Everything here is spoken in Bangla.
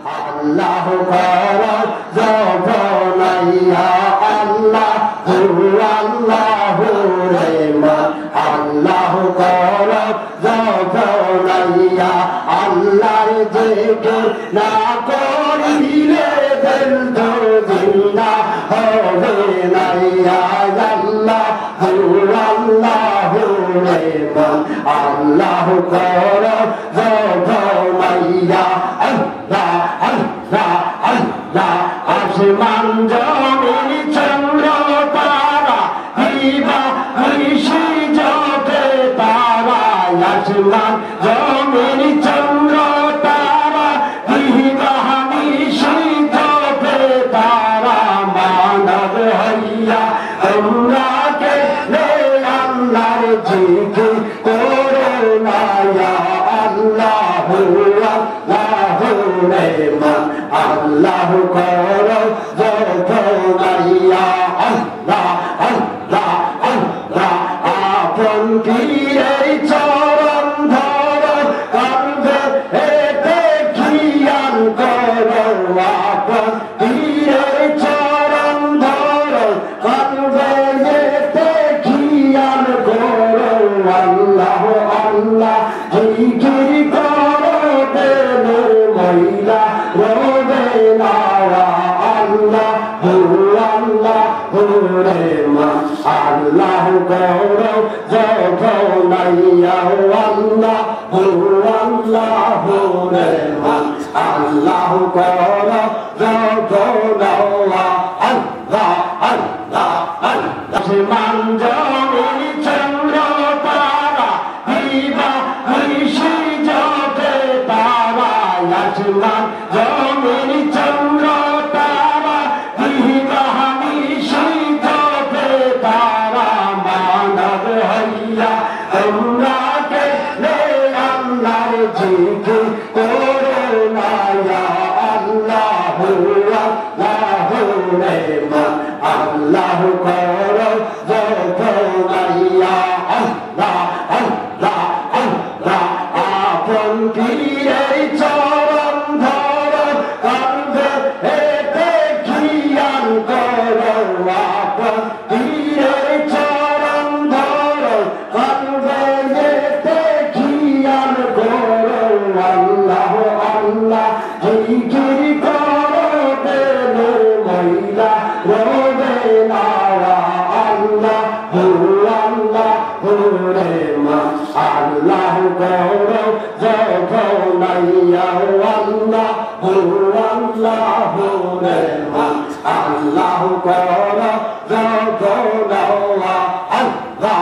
আল্লাহ কর জপনাইয়া আল্লাহ আল্লাহ রে মন আল্লাহ কর জপনাইয়া আল্লাহর জিকির না করিলে দিল তো জিন্দা হবে না আল্লাহ আল্লাহ রে মন আল্লাহ কর জপনাইয়া আল্লাহ আল্লাহ আল্লাহ আসমান জমিন চন্দ্র তারা দিবা ঋষি জপে তারা আসমান জমিন চন্দ্র তারা দিবা ঋষি জপে তারা মানব হইয়া তোমরা কে রে আল্লাহর জিকির করো না আল্লাহ আল্লাহ রে মন আল্লাহ কর জপনাইয়া আল্লাহ আল্লাহ আল্লাহ আপন পীরের চরণ ধর কাঁদে এতে খিয়াল কর আপন পীরের চরণ ধর কাঁদে এতে খিয়াল কর আল্লাহ আল্লাহ জিকির কর দেন মহিলা রবে না আল্লাহ আল্লাহ রে মন আল্লাহ কর জপনাইয়া আল্লাহ আল্লাহ রে মন আল্লাহ কর জপনাইয়া আল্লাহ আল্লাহ আল্লাহ আসমান জমিন চন্দ্র তারা দিবা ঋষি জপে তারা আসমান জমিন চন্দ্র তারা দিবা ঋষি জপে তারা মানব হইয়া তোমরা কে রে আল্লাহর জিকির করো না আল্লাহ আল্লাহ রে মন আল্লাহ কর জপনাইয়া আল্লাহ আল্লাহ আল্লাহ আপন পীরের চরণ ধর কাঁদে এতে খিয়াল কর আপন পীরের চরণ ধর কাঁদে এতে খিয়াল কর আল্লাহ আল্লাহ জিকির কর দেন মহিলা রবে না আল্লাহ আল্লাহ রে মন আল্লাহ কর জপনাইয়া আল্লাহ আল্লাহ রে মন আল্লাহ কর জপনাইয়া আল্লাহ